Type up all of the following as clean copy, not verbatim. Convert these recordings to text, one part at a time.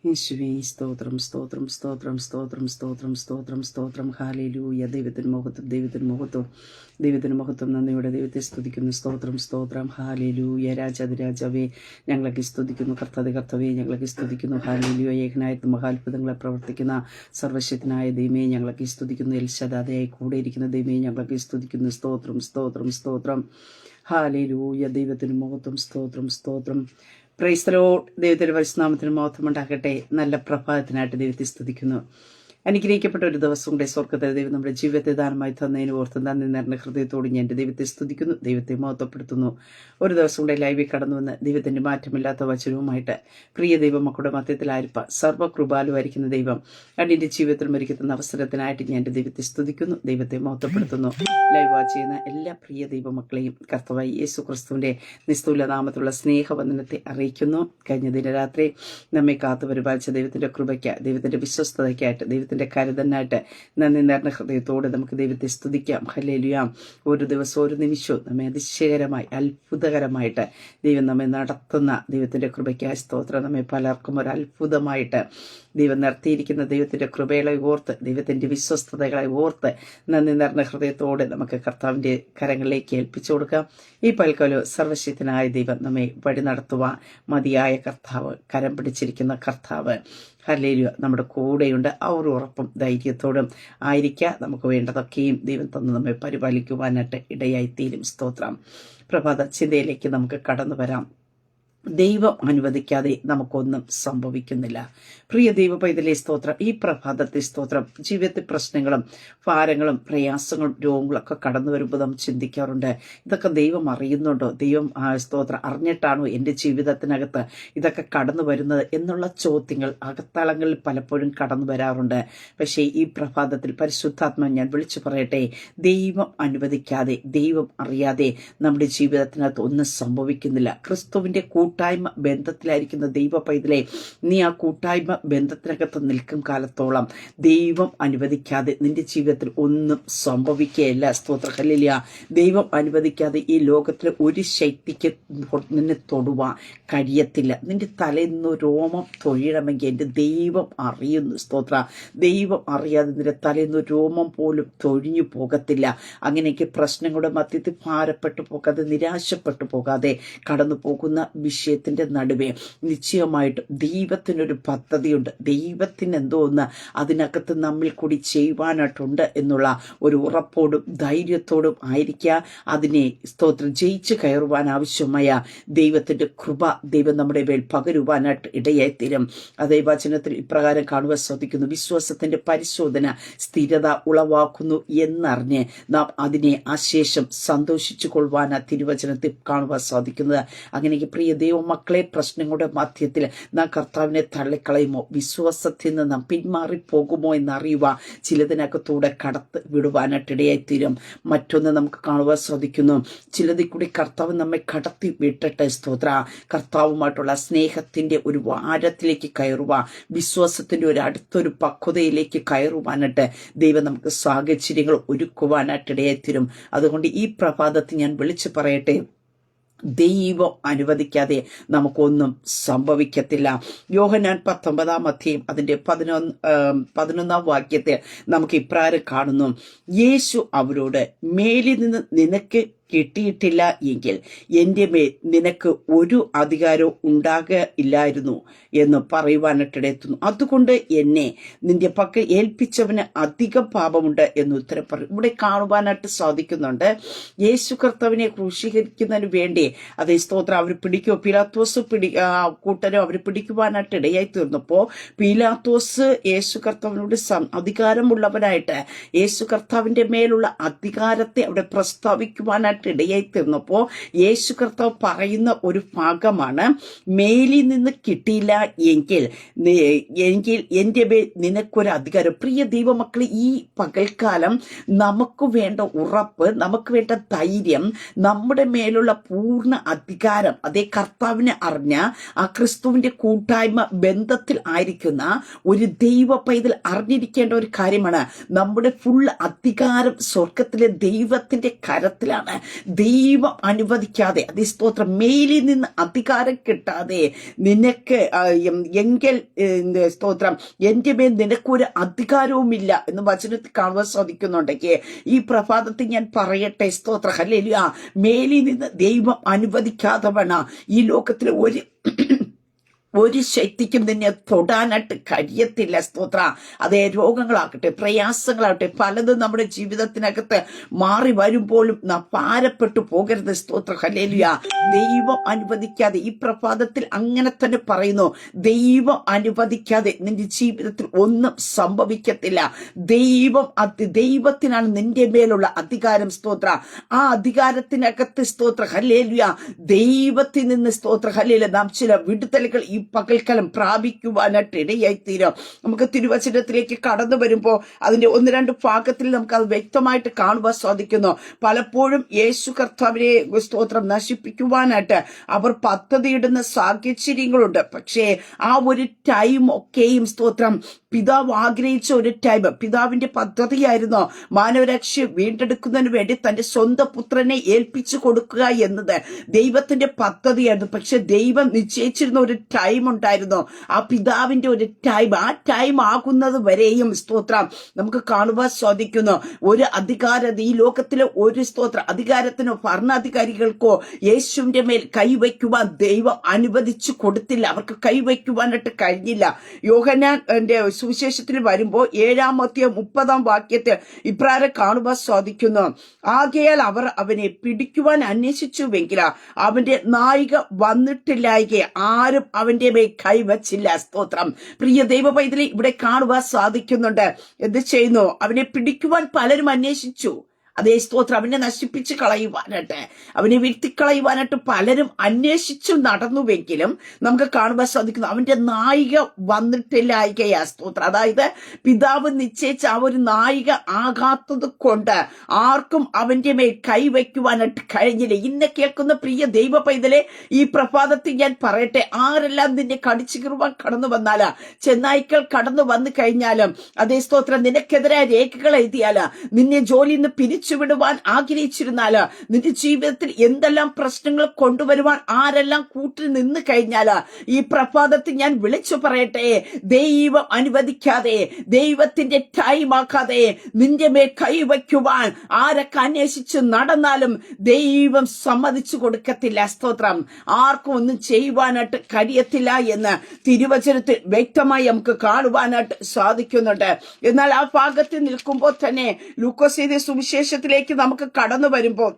യേശുവേ സ്തോത്രം സ്തോത്രം സ്തോത്രം സ്തോത്രം സ്തോത്രം സ്തോത്രം സ്തോത്രം ഹല്ലേലൂയ. ദൈവത്തിന് മഹത്വം, ദൈവത്തിന് മഹത്വം, ദൈവത്തിന് മഹത്വം. നന്ദിയോടെ ദൈവത്തെ സ്തുതിക്കുന്നു. സ്തോത്രം സ്തോത്രം ഹല്ലേലൂയ. രാജാവേ ഞങ്ങളൊക്കെ സ്തുതിക്കുന്നു. കർത്താവേ ഞങ്ങളൊക്കെ സ്തുതിക്കുന്നു. ഹല്ലേലൂയ. ഏകനായ മഹാത്ഭുതങ്ങളെ പ്രവർത്തിക്കുന്ന സർവശക്തനായ ദൈവമേ ഞങ്ങളൊക്കെ സ്തുതിക്കുന്നു. എൽശദാദയായി കൂടെ ഇരിക്കുന്ന ദൈവമേ ഞങ്ങളൊക്കെ സ്തുതിക്കുന്നു. സ്തോത്രം സ്തോത്രം സ്തോത്രം ഹല്ലേലൂയ. ദൈവത്തിന് മഹത്വം. സ്തോത്രം സ്തോത്രം. Praise the Lord. ദൈവത്തിന്റെ പരിശുദ്ധനാമത്തിന് മഹത്വം ഉണ്ടാകട്ടെ. നല്ല പ്രഭാതത്തിനായിട്ട് ദൈവത്തെ സ്തുതിക്കുന്നു. അനുഗ്രഹിക്കപ്പെട്ട ഒരു ദിവസം കൂടെ സ്വർഗത്തെ ദൈവം നമ്മുടെ ജീവിതത്തെ ദാനമായി തന്നതിന് ഓർത്ത് നന്ദി നിറഞ്ഞ ഹൃദയത്തോട് ഞാൻ എൻ്റെ ദൈവത്തെ സ്തുതിക്കുന്നു, ദൈവത്തെ മഹത്വപ്പെടുത്തുന്നു. ഒരു ദിവസം കൂടെ ലൈവിൽ കടന്നു വന്ന് ദൈവത്തിന്റെ മാറ്റമില്ലാത്ത വചനവുമായിട്ട് പ്രിയ ദൈവം മക്കളുടെ മധ്യത്തിലായിരിപ്പ സർവ്വകൃപാലുവായിരിക്കുന്ന ദൈവം അടിന്റെ ജീവിതത്തിൽ മരിക്കുന്ന അവസരത്തിനായിട്ട് ഞാൻ എൻ്റെ ദൈവത്തെ സ്തുതിക്കുന്നു, ദൈവത്തെ മഹത്വപ്പെടുത്തുന്നു. ലൈവ് വാച്ച് ചെയ്യുന്ന എല്ലാ പ്രിയ ദൈവമക്കളെയും കർത്താവായ യേശു ക്രിസ്തുവിന്റെ നിസ്തുല നാമത്തിലുള്ള സ്നേഹവന്ദനത്തെ അറിയിക്കുന്നു. കഴിഞ്ഞ ദിനരാത്രി നമ്മെ കാത്തു പരിപാലിച്ച ദൈവത്തിന്റെ കൃപയ്ക്ക്, ദൈവത്തിന്റെ വിശ്വസ്തതയ്ക്കായിട്ട്, ദൈവത്തിന്റെ കരുതനായിട്ട് നന്ദി നിറഞ്ഞ ഹൃദയത്തോടെ നമുക്ക് ദൈവത്തെ സ്തുതിക്കാം. ഹല്ലേലൂയ. ഒരു ദിവസം ഒരു നിമിഷവും നമ്മെ അതിശയകരമായി അത്ഭുതകരമായിട്ട് ദൈവം നമ്മെ നടത്തുന്ന ദൈവത്തിന്റെ കൃപയ്ക്കായ സ്തോത്രം. നമ്മെ പലർക്കും ഒരു അത്ഭുതമായിട്ട് ദൈവം നിർത്തിയിരിക്കുന്ന ദൈവത്തിന്റെ കൃപകളെ ഓർത്ത്, ദൈവത്തിന്റെ വിശ്വസ്തതകളെ ഓർത്ത് നന്ദി നിറഞ്ഞ ഹൃദയത്തോടെ നമുക്ക് കർത്താവിന്റെ കരങ്ങളിലേക്ക് ഏൽപ്പിച്ചു കൊടുക്കാം. ഈ പൽക്കാലം സർവശക്തനായ ദൈവം നമ്മെ വഴി നടത്തുവാൻ മതിയായ കർത്താവ്, കരം പിടിച്ചിരിക്കുന്ന കർത്താവ് ഹല്ലേലൂയ നമ്മുടെ കൂടെയുണ്ട്. ആ ഒരു ഉറപ്പും ധൈര്യത്തോടും ആയിരിക്കുക. നമുക്ക് വേണ്ടതൊക്കെയും ദൈവം തന്ന് നമ്മെ പരിപാലിക്കുവാനായിട്ട് ഇടയായിത്തീരും. സ്തോത്രം. പ്രഭാത ചിന്തയിലേക്ക് നമുക്ക് കടന്നു വരാം. ദൈവം അനുവദിക്കാതെ നമുക്കൊന്നും സംഭവിക്കുന്നില്ല. പ്രിയ ദൈവ പൈതലേ സ്തോത്രം. ഈ പ്രഭാതത്തെ സ്തോത്രം, ജീവിതത്തിൽ പ്രശ്നങ്ങളും ഭാരങ്ങളും പ്രയാസങ്ങളും രോഗങ്ങളൊക്കെ കടന്നു വരുമ്പോൾ നാം ചിന്തിക്കാറുണ്ട്, ഇതൊക്കെ ദൈവം അറിയുന്നുണ്ടോ? ദൈവം സ്തോത്രം അറിഞ്ഞിട്ടാണോ എൻ്റെ ജീവിതത്തിനകത്ത് ഇതൊക്കെ കടന്നു വരുന്നത് എന്നുള്ള ചോദ്യങ്ങൾ അകത്തളങ്ങളിൽ പലപ്പോഴും കടന്നു വരാറുണ്ട്. പക്ഷേ ഈ പ്രഭാതത്തിൽ പരിശുദ്ധാത്മ ഞാൻ വിളിച്ചു പറയട്ടെ, ദൈവം അനുവദിക്കാതെ, ദൈവം അറിയാതെ നമ്മുടെ ജീവിതത്തിനകത്ത് ഒന്നും സംഭവിക്കുന്നില്ല. ക്രിസ്തുവിന്റെ കൂട്ടായ്മ ബന്ധത്തിലായിരിക്കുന്ന ദൈവ പൈതലേ, നീ ആ കൂട്ടായ്മ ബന്ധത്തിനകത്ത് നിൽക്കും കാലത്തോളം ദൈവം അനുവദിക്കാതെ നിന്റെ ജീവിതത്തിൽ ഒന്നും സംഭവിക്കുകയില്ല. സ്തോത്ര ഹല്ലേലൂയ. ദൈവം അനുവദിക്കാതെ ഈ ലോകത്തിലെ ഒരു ശക്തിക്ക് നിന്നെ തൊടുവാൻ കഴിയത്തില്ല. നിന്റെ തലേന്ന് രോമം തൊഴിയണമെങ്കിൽ എൻ്റെ ദൈവം അറിയുന്നു. സ്തോത്ര. ദൈവം അറിയാതെ നിന്റെ തലേന്ന് രോമം പോലും തൊഴിഞ്ഞു പോകത്തില്ല. അങ്ങനെയൊക്കെ പ്രശ്നങ്ങളുടെ മധ്യത്തിൽ ഭാരപ്പെട്ടു പോകാതെ, നിരാശപ്പെട്ടു പോകാതെ കടന്നു പോകുന്ന വിഷയത്തിന്റെ നടുവേ നിശ്ചയമായിട്ടും ദൈവത്തിനൊരു പദ്ധതിയുണ്ട്. ദൈവത്തിന് എന്തോ ഒന്ന് അതിനകത്ത് നമ്മിൽ കൂടി ചെയ്യുവാനായിട്ടുണ്ട് എന്നുള്ള ഒരു ഉറപ്പോടും ധൈര്യത്തോടും ആയിരിക്കുക. അതിനെ സ്തോത്രം ജയിച്ചു കയറുവാൻ ആവശ്യമായ ദൈവത്തിന്റെ കൃപ ദൈവം നമ്മുടെ മേൽ പകരുവാനായിട്ട് ഇടയായിത്തീരും. അതേ വചനത്തിൽ ഇപ്രകാരം കാണുവാൻ സാധിക്കുന്നു, വിശ്വാസത്തിന്റെ പരിശോധന സ്ഥിരത ഉളവാക്കുന്നു എന്നറിഞ്ഞ് നാം അതിനെ അശേഷം സന്തോഷിച്ചു കൊള്ളുവാൻ ആ തിരുവചനത്തിൽ കാണുവാൻ സാധിക്കുന്നത്. അങ്ങനെ പ്രിയ ദൈവമക്കളെ, പ്രശ്നങ്ങളുടെ മധ്യത്തിൽ നാം കർത്താവിനെ തള്ളിക്കളയുമോ, വിശ്വാസത്തിൽ നിന്ന് നാം പിന്മാറിപ്പോകുമോ എന്നറിയുക. ചിലതിനകത്തൂടെ കടത്ത് വിടുവാനായിട്ടിടയായിത്തീരും. മറ്റൊന്ന് നമുക്ക് കാണുവാൻ സാധിക്കുന്നു, ചിലതിൽ കൂടി കർത്താവ് നമ്മെ കടത്തി വിട്ടിട്ട് സ്തോത്ര കർത്താവുമായിട്ടുള്ള സ്നേഹത്തിന്റെ ഒരു വാരത്തിലേക്ക് കയറുക, വിശ്വാസത്തിന്റെ ഒരു അടുത്തൊരു പക്വതയിലേക്ക് കയറുവാനായിട്ട് ദൈവം നമുക്ക് സാഹചര്യങ്ങൾ ഒരുക്കുവാനായിട്ടിടയായിത്തീരും. അതുകൊണ്ട് ഈ പ്രഭാതത്തിൽ ഞാൻ വിളിച്ചു പറയട്ടെ, ദൈവം അനുവദിക്കാതെ നമുക്കൊന്നും സംഭവിക്കത്തില്ല. യോഹന്നാൻ 19-ാം അധ്യായം അതിന്റെ 11-ാം വാക്യത്തിൽ നമുക്ക് ഇപ്രകാരം കാണുന്നു, യേശു അവരോട്, മേലിൽ നിന്ന് നിനക്ക് കിട്ടിയിട്ടില്ല എങ്കിൽ എൻ്റെ മേൽ നിനക്ക് ഒരു അധികാരവും ഉണ്ടാകില്ലായിരുന്നു എന്ന് പറയുവാനായിട്ടെത്തുന്നു. അതുകൊണ്ട് എന്നെ നിന്റെ പക്കൽ ഏൽപ്പിച്ചവന് അധിക പാപമുണ്ട് എന്ന് ഉത്തരം പറയും. ഇവിടെ കാണുവാനായിട്ട് സാധിക്കുന്നുണ്ട്, യേശു കർത്താവിനെ ക്രൂശീകരിക്കുന്നതിന് വേണ്ടി അതേ സ്തോത്രം അവർ പിടിക്കുമോ, പീലാത്തോസ് കൂട്ടരോ അവർ പിടിക്കുവാനായിട്ട് ഇടയായി തീർന്നപ്പോൾ പീലാത്തോസ് യേശു കർത്താവിനോട് അധികാരമുള്ളവനായിട്ട് യേശു കർത്താവിന്റെ മേലുള്ള അധികാരത്തെ അവിടെ പ്രസ്താവിക്കുവാനായിട്ട് ഇടയായി തീർന്നപ്പോ യേശു കർത്താവ് പറയുന്ന ഒരു ഭാഗമാണ്, മേലിൽ നിന്ന് കിട്ടിയില്ല എങ്കിൽ എൻ്റെ മേൽ നിനക്കൊരു അധികാരം. പ്രിയ ദൈവമക്കളെ, ഈ പകൽക്കാലം നമുക്ക് വേണ്ട ഉറപ്പ്, നമുക്ക് വേണ്ട ധൈര്യം, നമ്മുടെ മേലുള്ള പൂർണ്ണ അധികാരം അതേ കർത്താവിനെ അറിഞ്ഞ ആ ക്രിസ്തുവിന്റെ കൂട്ടായ്മ ബന്ധത്തിൽ ആയിരിക്കുന്ന ഒരു ദൈവ പൈതൽ അറിഞ്ഞിരിക്കേണ്ട ഒരു കാര്യമാണ്, നമ്മുടെ ഫുൾ അധികാരം സ്വർഗത്തിലെ ദൈവത്തിന്റെ കരത്തിലാണ്. ദൈവം അനുവദിക്കാതെ, അതേ സ്തോത്രം, മേലിൽ നിന്ന് അധികാരം കിട്ടാതെ നിനക്ക് എങ്കിൽ സ്തോത്രം എന്റെ മേൽ നിനക്കൊരു അധികാരവുമില്ല എന്ന് വചനത്തിൽ കാണുവാൻ സാധിക്കുന്നുണ്ടെങ്കിൽ ഈ പ്രഭാതത്തിൽ ഞാൻ പറയട്ടെ, സ്തോത്ര ഹല്ലേലൂയ, മേലിൽ നിന്ന് ദൈവം അനുവദിക്കാതെ വേണം ഈ ലോകത്തിലെ ഒരു ശക്തിക്കും നിന്നെ തൊടാനായിട്ട് കഴിയത്തില്ല. സ്തോത്ര. അതേ രോഗങ്ങളാകട്ടെ, പ്രയാസങ്ങളാകട്ടെ, പലതും നമ്മുടെ ജീവിതത്തിനകത്ത് മാറി വരുമ്പോഴും നാം ഭാരപ്പെട്ടു പോകരുത്. സ്തോത്ര ഹല്ലേലൂയ. ദൈവം അനുവദിക്കാതെ, ഈ പ്രഭാതത്തിൽ അങ്ങനെ തന്നെ പറയുന്നു, ദൈവം അനുവദിക്കാതെ നിന്റെ ജീവിതത്തിൽ ഒന്നും സംഭവിക്കത്തില്ല. ദൈവത്തിനാണ് നിന്റെ മേലുള്ള അധികാരം. സ്തോത്ര. ആ അധികാരത്തിനകത്ത് സ്തോത്ര ഹല്ലേലൂയ, ദൈവത്തിൽ നിന്ന് സ്തോത്ര ഹല്ലേലൂയ നാം ചില വിടുതലുകൾ ഈ പകൽക്കാലം പ്രാപിക്കുവാനായിട്ട് ഇടയായിത്തീരും. നമുക്ക് തിരുവചനത്തിലേക്ക് കടന്നു വരുമ്പോൾ അതിന്റെ 1-2 ഭാഗത്തിൽ നമുക്ക് അത് വ്യക്തമായിട്ട് കാണുവാൻ സാധിക്കുന്നു. പലപ്പോഴും യേശു കർത്താവിനെ സ്തോത്രം നശിപ്പിക്കുവാനായിട്ട് അവർ പദ്ധതിയിടുന്ന സാഹചര്യങ്ങളുണ്ട്. പക്ഷേ ആ ഒരു ടൈം ഒക്കെയും സ്തോത്രം പിതാവ് ആഗ്രഹിച്ച ഒരു ടൈം, പിതാവിന്റെ പദ്ധതിയായിരുന്നു മാനവരക്ഷ വീണ്ടെടുക്കുന്നതിന് വേണ്ടി തന്റെ സ്വന്തം പുത്രനെ ഏൽപ്പിച്ചു കൊടുക്കുക എന്നത് ദൈവത്തിന്റെ പദ്ധതിയായിരുന്നു. പക്ഷെ ദൈവം നിശ്ചയിച്ചിരുന്ന ഒരു ടൈം ഉണ്ടായിരുന്നു, ആ പിതാവിന്റെ ഒരു ടൈം. ആ ടൈം ആകുന്നത് വരെയും സ്തോത്രം നമുക്ക് കാണുവാൻ സാധിക്കുന്നു. ഒരു അധികാരം ഈ ലോകത്തിലെ ഒരു സ്തോത്ര അധികാരത്തിനോ ഭരണാധികാരികൾക്കോ യേശുവിന്റെ മേൽ കൈവയ്ക്കുവാൻ ദൈവം അനുവദിച്ചു കൊടുത്തില്ല. അവർക്ക് കൈവയ്ക്കുവാനായിട്ട് കഴിഞ്ഞില്ല. യോഹന്നാന്റെ സുവിശേഷത്തിൽ വരുമ്പോൾ 7:30 ഇപ്രകാരം കാണുവാൻ സാധിക്കുന്നു, ആകയാൽ അവർ അവനെ പിടിക്കുവാൻ അന്വേഷിച്ചുവെങ്കിൽ അവന്റെ നായിക വന്നിട്ടില്ലായികെ ആരും അവന്റെ മേൽ കൈവച്ചില്ല. സ്തോത്രം. പ്രിയ ദൈവ പൈതലെ, ഇവിടെ കാണുവാൻ സാധിക്കുന്നുണ്ട്. എന്ത് ചെയ്യുന്നു? അവനെ പിടിക്കുവാൻ പലരും അന്വേഷിച്ചു. അതേ സ്തോത്രം, അവനെ നശിപ്പിച്ച് കളയുവാനായിട്ട്, അവനെ വീഴ്ത്തിക്കളയുവാനായിട്ട് പലരും അന്വേഷിച്ചു നടന്നുവെങ്കിലും നമുക്ക് കാണുവാൻ സാധിക്കുന്നു അവന്റെ നായിക വന്നിട്ടില്ലായികയാ. സ്തോത്രം. അതായത് പിതാവ് നിശ്ചയിച്ച ആ ഒരു നായിക ആകാത്തത് കൊണ്ട് ആർക്കും അവന്റെ മേൽ കൈവയ്ക്കുവാനായിട്ട് കഴിഞ്ഞില്ല. ഇന്ന് കേൾക്കുന്ന പ്രിയ ദൈവ പൈതലെ, ഈ പ്രഭാതത്തിൽ ഞാൻ പറയട്ടെ, ആരെല്ലാം നിന്നെ കടിച്ചു കീറുവാൻ കടന്നു വന്നാല്, ചെന്നായ്ക്കൾ കടന്നു വന്നു കഴിഞ്ഞാലും, അതേ സ്തോത്രം, നിനക്കെതിരായ രേഖകൾ എഴുതിയാല്, നിന്നെ ജോലിയിൽ നിന്ന് പിരിച്ചുവിടുവാൻ ആഗ്രഹിച്ചിരുന്നാല്, നിന്റെ ജീവിതത്തിൽ എന്തെല്ലാം പ്രശ്നങ്ങൾ കൊണ്ടുവരുവാൻ ആരെല്ലാം കൂട്ടിൽ നിന്ന് കഴിഞ്ഞാല്, ഈ പ്രഭാതത്തിൽ ഞാൻ വിളിച്ചു പറയട്ടെ, ദൈവം അനുവദിക്കാതെ, ദൈവത്തിന്റെ ടൈം ആക്കാതെ നിന്റെ മേൽ കൈവയ്ക്കുവാൻ ആരൊക്കെ അന്വേഷിച്ച് നടന്നാലും ദൈവം സമ്മതിച്ചു കൊടുക്കത്തില്ല. സ്തോത്രം. ആർക്കും ഒന്നും ചെയ്യുവാനായിട്ട് കഴിയത്തില്ല എന്ന് തിരുവചനത്തിൽ വ്യക്തമായി നമുക്ക് കാണുവാനായിട്ട് സാധിക്കുന്നുണ്ട്. എന്നാൽ ആ ഭാഗത്ത് നിൽക്കുമ്പോൾ തന്നെ ലൂക്കോസ് എഴുതിയ സുവിശേഷത്തിലേക്ക് നമുക്ക് കടന്നു വരുമ്പോൾ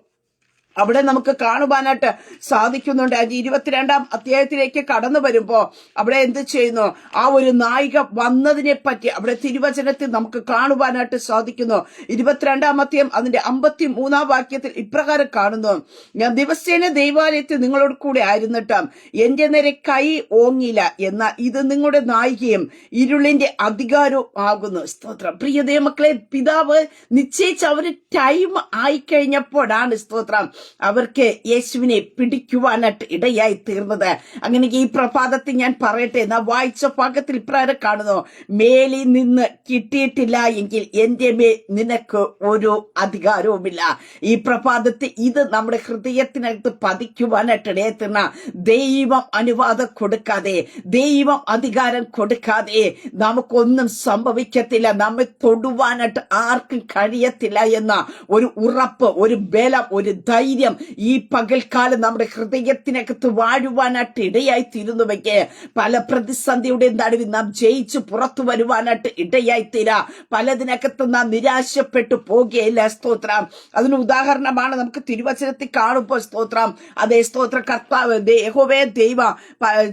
അവിടെ നമുക്ക് കാണുവാനായിട്ട് സാധിക്കുന്നുണ്ട്. 22-ാം അധ്യായത്തിലേക്ക് കടന്നു വരുമ്പോ അവിടെ എന്ത് ചെയ്യുന്നു? ആ ഒരു നായിക വന്നതിനെ പറ്റി അവിടെ തിരുവചനത്തിൽ നമുക്ക് കാണുവാനായിട്ട് സാധിക്കുന്നു. 22-ാം അധ്യായം അതിന്റെ 53-ാം വാക്യത്തിൽ ഇപ്രകാരം കാണുന്നു, ഞാൻ ദിവസേന ദൈവാലയത്തിൽ നിങ്ങളോട് കൂടെ ആയിരുന്നിട്ട് എന്റെ നേരെ കൈ ഓങ്ങില്ല, എന്നാൽ ഇത് നിങ്ങളുടെ നായികയും ഇരുളിന്റെ അധികാരവും ആകുന്നു. സ്തോത്രം. പ്രിയ ദൈവമക്കളെ, പിതാവ് നിശ്ചയിച്ച ഒരു ടൈം ആയിക്കഴിഞ്ഞപ്പോഴാണ് സ്തോത്രം അവർക്ക് യേശുവിനെ പിടിക്കുവാനായിട്ട് ഇടയായി തീർന്നത്. അങ്ങനെ ഈ പ്രഭാതത്തിൽ ഞാൻ പറയട്ടെ, നാം വായിച്ച ഭാഗത്തിൽ ഇപ്രകാരം കാണുന്നു, മേലിൽ നിന്ന് കിട്ടിയിട്ടില്ല എങ്കിൽ എന്റെ മേൽ നിനക്ക് ഒരു അധികാരവുമില്ല. ഈ പ്രഭാതത്തിൽ ഇത് നമ്മുടെ ഹൃദയത്തിനകത്ത് പതിക്കുവാനായിട്ട് ഇടയായി തീർന്ന, ദൈവം അനുവാദം കൊടുക്കാതെ, ദൈവം അധികാരം കൊടുക്കാതെ നമുക്കൊന്നും സംഭവിക്കത്തില്ല. നമ്മെ തൊടുവാനായിട്ട് ആർക്കും കഴിയത്തില്ല എന്ന ഒരു ഉറപ്പ്, ഒരു ബലം, ഒരു ധൈര്യം ഈ പകൽക്കാലം നമ്മുടെ ഹൃദയത്തിനകത്ത് വാഴുവാനായിട്ട് ഇടയായി തീരുന്നുവെങ്കിൽ പല പ്രതിസന്ധിയുടെ നടുവിൽ നാം ജയിച്ചു പുറത്തു വരുവാനായിട്ട് ഇടയായി തീരാ. പലതിനകത്ത് നാം നിരാശപ്പെട്ടു പോകുകയില്ല. സ്തോത്രം. അതിന് ഉദാഹരണമാണ് നമുക്ക് തിരുവചനത്തിൽ കാണുമ്പോൾ സ്തോത്രം, അതേ സ്തോത്ര കർത്താവ് യഹോവേ ദൈവം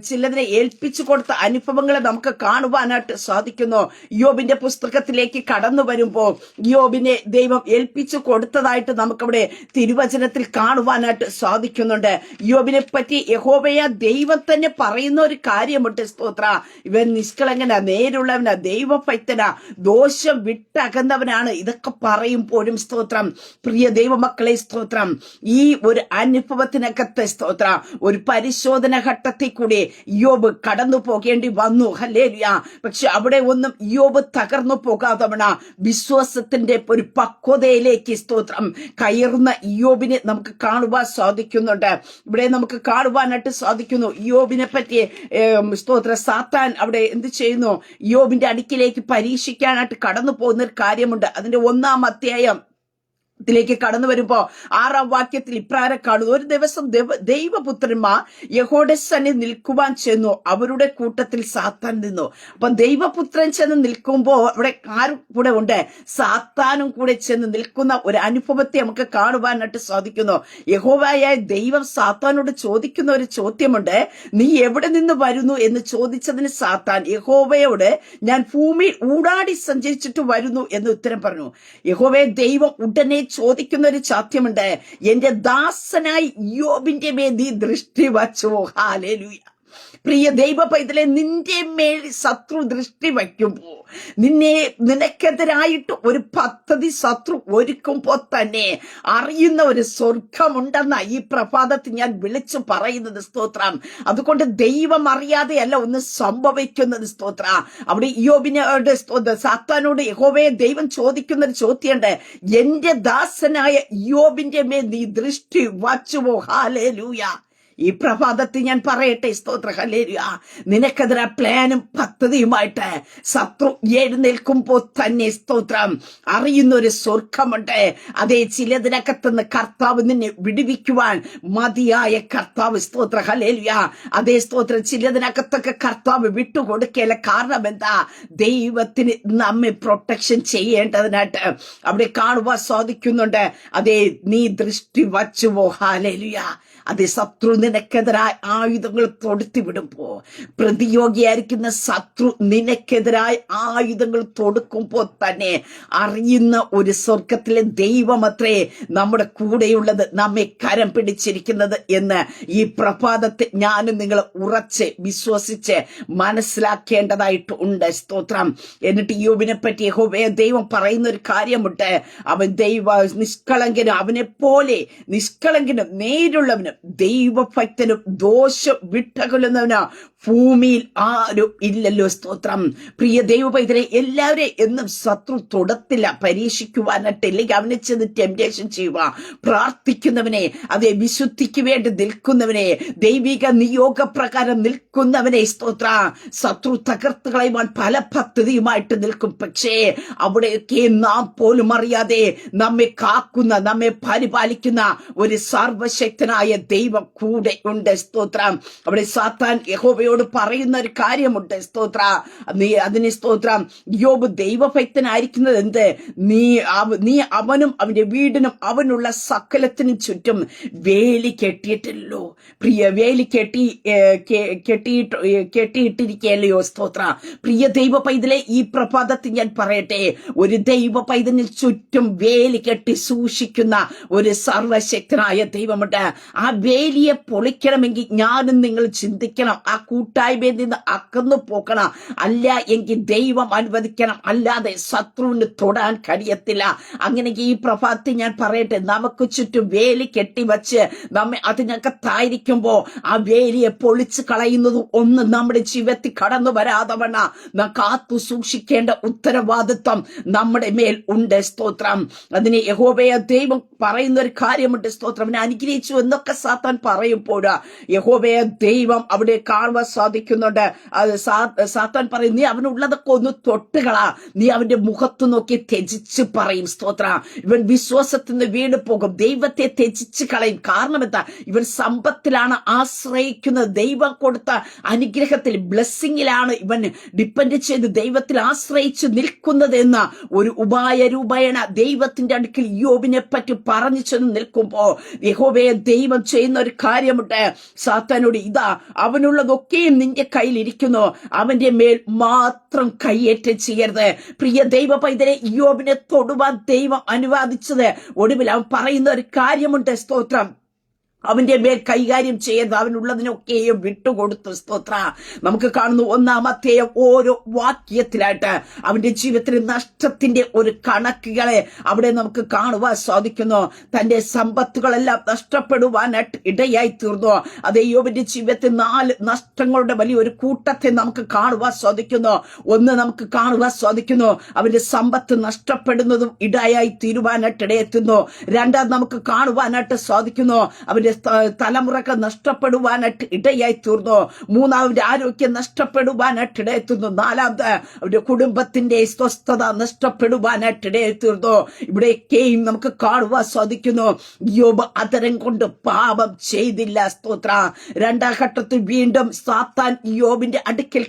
ചിലതിനെ ഏൽപ്പിച്ചു കൊടുത്ത അനുഭവങ്ങളെ നമുക്ക് കാണുവാനായിട്ട് സാധിക്കുന്നു. യോബിന്റെ പുസ്തകത്തിലേക്ക് കടന്നു വരുമ്പോൾ യോബിനെ ദൈവം ഏൽപ്പിച്ചു കൊടുത്തതായിട്ട് നമുക്കവിടെ തിരുവചനത്തിൽ കാണുവാനായിട്ട് സാധിക്കുന്നുണ്ട്. യോബിനെ പറ്റി യഹോവയ ദൈവം തന്നെ പറയുന്ന ഒരു കാര്യമുണ്ട്. സ്തോത്ര. ഇവൻ നിഷ്കളങ്കനാ, നേരുള്ളവനാ, ദൈവഭക്തനാ, ദോഷം വിട്ടകന്നവനാണ്. ഇതൊക്കെ പറയുമ്പോഴും സ്തോത്രം, പ്രിയ ദൈവമക്കളെ സ്തോത്രം, ഈ ഒരു അനുഭവത്തിനകത്ത് സ്തോത്ര ഒരു പരിശോധന ഘട്ടത്തിൽ കൂടി യോബ് കടന്നു പോകേണ്ടി വന്നു. ഹല്ലേലൂയ. പക്ഷെ അവിടെ ഒന്നും യോബ് തകർന്നു പോകാതവണ വിശ്വാസത്തിന്റെ ഒരു പക്വതയിലേക്ക് സ്തോത്രം കയറുന്ന യോബിനെ നമുക്ക് കാണുവാൻ സാധിക്കുന്നുണ്ട്. ഇവിടെ നമുക്ക് കാണുവാനായിട്ട് സാധിക്കുന്നു. യോബിനെ പറ്റി സ്തോത്ര സാത്താൻ അവിടെ എന്ത് ചെയ്യുന്നു? യോബിന്റെ അടുക്കിലേക്ക് പരീക്ഷിക്കാനായിട്ട് കടന്നു പോകുന്ന ഒരു കാര്യമുണ്ട്. അതിന്റെ 1-ാം അധ്യായം ത്തിലേക്ക് കടന്നു വരുമ്പോ 6-ാം വാക്യത്തിൽ ഇപ്രകാരം കാണുന്നു. ഒരു ദിവസം ദൈവപുത്രന്മാർ യഹോവയുടെ സന്നിധിയിൽ നിൽക്കുവാൻ ചെന്നു. അവരുടെ കൂട്ടത്തിൽ സാത്താൻ നിന്നു. അപ്പൊ ദൈവപുത്രൻ ചെന്ന് നിൽക്കുമ്പോ അവിടെ ആരും കൂടെ ഉണ്ട്? സാത്താനും കൂടെ ചെന്ന് നിൽക്കുന്ന ഒരു അനുഭവത്തെ നമുക്ക് കാണുവാനായിട്ട് സാധിക്കുന്നു. യഹോവയായ ദൈവം സാത്താനോട് ചോദിക്കുന്ന ഒരു ചോദ്യമുണ്ട്. നീ എവിടെ നിന്ന് വരുന്നു എന്ന് ചോദിച്ചതിന് സാത്താൻ യഹോവയോട് ഞാൻ ഭൂമിയിൽ ഊടാടി സഞ്ചരിച്ചിട്ട് വരുന്നു എന്ന് ഉത്തരം പറഞ്ഞു. യഹോവയെ ദൈവം ഉടനെ ചോദിക്കുന്ന ഒരു ചോദ്യമുണ്ട്. എന്റെ ദാസനായി യോബിന്റെ മേൽ നീ ദൃഷ്ടി വച്ചോ? ഹല്ലേലൂയ. പ്രിയ ദൈവ പൈതലെ, നിന്റെ മേൽ ശത്രു ദൃഷ്ടി വയ്ക്കുമ്പോ, നിനക്കെതിരായിട്ട് ഒരു പദ്ധതി ശത്രു ഒരുക്കുമ്പോ തന്നെ അറിയുന്ന ഒരു സ്വർഗമുണ്ടെന്ന ഈ പ്രഭാതത്തിൽ ഞാൻ വിളിച്ചു പറയുന്നത്. സ്തോത്രം. അതുകൊണ്ട് ദൈവം അറിയാതെയല്ല ഒന്ന് സംഭവിക്കുന്നത്. സ്തോത്ര. അവിടെ യോബിനോട് സാത്താനോട് യഹോവയെ ദൈവം ചോദിക്കുന്ന ഒരു ചോദ്യമുണ്ട്. എന്റെ ദാസനായ യോബിന്റെ മേൽ നീ ദൃഷ്ടി വച്ചുവോ? ഹല്ലേലൂയ. ഈ പ്രഭാതത്തിൽ ഞാൻ പറയട്ടെ, സ്തോത്ര, ഹല്ലേലൂയ, നിനക്കെതിരെ പ്ലാനും പദ്ധതിയുമായിട്ട് ശത്രു എഴുന്നേൽക്കുമ്പോൾ തന്നെ സ്തോത്രം അറിയുന്ന ഒരു സ്വർഗമുണ്ട്. അതേ ചിലതിനകത്തുനിന്ന് കർത്താവ് നിന്നെ വിടുവിക്കുവാൻ മതിയായ കർത്താവ്. സ്തോത്ര, ഹല്ലേലൂയ. അതേ സ്തോത്രം. ചിലതിനകത്തൊക്കെ കർത്താവ് വിട്ടുകൊടുക്കല. കാരണം എന്താ? ദൈവത്തിന് നമ്മെ പ്രൊട്ടക്ഷൻ ചെയ്യേണ്ടതിനായിട്ട് അവിടെ കാണുവാൻ സാധിക്കുന്നുണ്ട്. അതേ, നീ ദൃഷ്ടി വച്ചുവോ? ഹല്ലേലൂയ. അതേ, ശത്രു നിനക്കെതിരായ ആയുധങ്ങൾ തൊടുത്തി വിടുമ്പോ, പ്രതിയോഗിയായിരിക്കുന്ന ശത്രു നിനക്കെതിരായ ആയുധങ്ങൾ തൊടുക്കുമ്പോ തന്നെ അറിയുന്ന ഒരു സ്വർഗത്തിലെ ദൈവമത്രേ നമ്മുടെ കൂടെയുള്ളത്, നമ്മെ കരം പിടിച്ചിരിക്കുന്നത് എന്ന് ഈ പ്രഭാതത്തെ ഞാനും നിങ്ങൾ ഉറച്ച് വിശ്വസിച്ച് മനസ്സിലാക്കേണ്ടതായിട്ട് ഉണ്ട്. സ്തോത്രം. എന്നിട്ട് യോബിനെ പറ്റി യഹോവയെ ദൈവം പറയുന്ന ഒരു കാര്യമുണ്ട്. അവൻ നിഷ്കളങ്കനും, അവനെ പോലെ നിഷ്കളങ്കനും നേരുള്ളവനും ദൈവഭക്തനും ദോഷം വിട്ടകലുന്നവനാ ഭൂമിയിൽ ആരും ഇല്ലല്ലോ. സ്തോത്രം. പ്രിയ ദൈവപൈതലെ, എല്ലാവരെയും എന്നും ശത്രു തൊടത്തില്ല, പരീക്ഷിക്കുവാനായിട്ട്, അല്ലെങ്കിൽ അവനെ ചെന്ന് ടെംപ്റ്റേഷൻ ചെയ്യുക. പ്രാർത്ഥിക്കുന്നവനെ, അതേ വിശുദ്ധിക്ക് വേണ്ടി നിൽക്കുന്നവനെ, ദൈവിക നിയോഗപ്രകാരം നിൽക്കുന്നവനെ സ്തോത്ര ശത്രു തകർത്ത് കളയുവാൻ പല പദ്ധതിയുമായിട്ട് നിൽക്കും. പക്ഷേ അവിടെയൊക്കെ നാം പോലും അറിയാതെ നമ്മെ കാക്കുന്ന, നമ്മെ പരിപാലിക്കുന്ന ഒരു സർവശക്തനായ ദൈവം കൂടെ ഉണ്ട്. സ്തോത്രം. അവിടെ സാത്താൻ യഹോവയോട് പറയുന്ന ഒരു കാര്യമുണ്ട്. സ്തോത്ര. അതിന് സ്തോത്രം. യോബ് ദൈവഭക്തനായിരിക്കുന്നത് എന്ത്? നീ അവനും അവന്റെ വീടിനും അവനുള്ള സകലത്തിനും ചുറ്റും വേലി കെട്ടിയിട്ടില്ലല്ലോ. പ്രിയ, വേലി കെട്ടിയിട്ടിരിക്കുകയല്ലയോ? സ്തോത്ര. പ്രിയ ദൈവ പൈതലെ, ഈ പ്രഭാതത്തിൽ ഞാൻ പറയട്ടെ, ഒരു ദൈവ പൈതലിന് ചുറ്റും വേലി കെട്ടി സൂക്ഷിക്കുന്ന ഒരു സർവശക്തനായ ദൈവമുണ്ട്. ആ വേലിയെ പൊളിക്കണമെങ്കിൽ ഞാനും നിങ്ങൾ ചിന്തിക്കണം. ആ കൂട്ടായ്മയിൽ നിന്ന് അകന്നു പോകണം. അല്ല എങ്കിൽ ദൈവം അനുവദിക്കണം. അല്ലാതെ ശത്രുവിന് തൊടാൻ കഴിയത്തില്ല. അങ്ങനെ ഈ പ്രഭാതത്തിൽ ഞാൻ പറയട്ടെ, നമുക്ക് ചുറ്റും വേലി കെട്ടിവച്ച് നമ്മെ അതിനകത്തായിരിക്കുമ്പോ ആ വേലിയെ പൊളിച്ചു കളയുന്നത് ഒന്ന് നമ്മുടെ ജീവിതത്തിൽ കടന്നു വരാതവണ്ണ നാം കാത്തു സൂക്ഷിക്കേണ്ട ഉത്തരവാദിത്വം നമ്മുടെ മേൽ ഉണ്ട്. സ്തോത്രം. അതിന് യഹോവയെ ദൈവം പറയുന്ന ഒരു കാര്യമുണ്ട്. സ്തോത്രം. അനുഗ്രഹിച്ചു എന്നൊക്കെ സാത്താൻ പറയുമ്പോഴാ യഹോവയെ ദൈവം അവിടെ കാണുവാൻ സാധിക്കുന്നുണ്ട്. അത് സാത്താൻ പറയും, നീ അവനുള്ളതൊക്കെ ഒന്ന് തൊട്ടുകളാ, നീ അവന്റെ മുഖത്ത് നോക്കി ത്യജിച്ച് പറയും. സ്തോത്ര. ഇവൻ വിശ്വാസത്തിൽ നിന്ന് വീണ് പോകും, ദൈവത്തെ ത്യജിച്ച് കളയും. കാരണം എന്താ? ഇവൻ സമ്പത്തിലാണ് ആശ്രയിക്കുന്നത്, ദൈവം കൊടുത്ത അനുഗ്രഹത്തിൽ, ബ്ലെസ്സിങ്ങിലാണ് ഇവൻ ഡിപ്പെൻഡ് ചെയ്ത് ദൈവത്തിൽ ആശ്രയിച്ച് നിൽക്കുന്നത് എന്ന ഒരു ഉപായ രൂപേണ ദൈവത്തിന്റെ അടുക്കൽ യോബിനെ പറ്റി പറഞ്ഞു ചെന്ന് നിൽക്കുമ്പോ യഹോവയെ ദൈവം ചെയ്യുന്ന ഒരു കാര്യമുണ്ട്. സാത്താനോട്, ഇതാ അവനുള്ളതൊക്കെയും നിന്റെ കയ്യിലിരിക്കുന്നു, അവന്റെ മേൽ മാത്രം കയ്യേറ്റം ചെയ്യരുത്. പ്രിയ ദൈവ പൈതലെ, യോബിനെ തൊടുവാൻ ദൈവം അനുവാദിച്ചത് ഒടുവിൽ അവൻ പറയുന്ന ഒരു കാര്യമുണ്ട്. സ്തോത്രം. അവന്റെ മേൽ കൈകാര്യം ചെയ്ത് അവനുള്ളതിനൊക്കെയും വിട്ടുകൊടുത്തു. സ്തോത്ര. നമുക്ക് കാണുന്നു 1-ാം ഓരോ വാക്യത്തിലായിട്ട് അവന്റെ ജീവിതത്തിലെ നഷ്ടത്തിന്റെ ഒരു കണക്കുകളെ അവിടെ നമുക്ക് കാണുവാൻ സാധിക്കുന്നു. തന്റെ സമ്പത്തുകളെല്ലാം നഷ്ടപ്പെടുവാനായിട്ട് ഇടയായി തീർന്നു. അതേ യോബിന്റെ ജീവിതത്തിൽ 4 നഷ്ടങ്ങളുടെ വലിയൊരു കൂട്ടത്തെ നമുക്ക് കാണുവാൻ സാധിക്കുന്നു. ഒന്ന് നമുക്ക് കാണുവാൻ സാധിക്കുന്നു, അവന്റെ സമ്പത്ത് നഷ്ടപ്പെടുന്നതും ഇടയായി തീരുവാനായിട്ട് ഇടയെത്തുന്നു. രണ്ടാം നമുക്ക് കാണുവാനായിട്ട് സാധിക്കുന്നു, അവന്റെ തലമുറകൾ നഷ്ടപ്പെടുവാനായിട്ട് ഇടയായി തീർന്നു. മൂന്നാമത് ആരോഗ്യം നഷ്ടപ്പെടുവാനായിട്ട് ഇടയെത്തുന്നു. നാലാമത് അവരുടെ കുടുംബത്തിന്റെ സ്വസ്ഥത നഷ്ടപ്പെടുവാനായിട്ട് ഇടയായി തീർന്നു. ഇവിടെയൊക്കെയും നമുക്ക് കാണുവാൻ സാധിക്കുന്നു, യോബ് അതരം കൊണ്ട് പാപം ചെയ്തില്ല. സ്തോത്ര. രണ്ടാം ഘട്ടത്തിൽ വീണ്ടും സാത്താൻ യോബിന്റെ അടുക്കൽ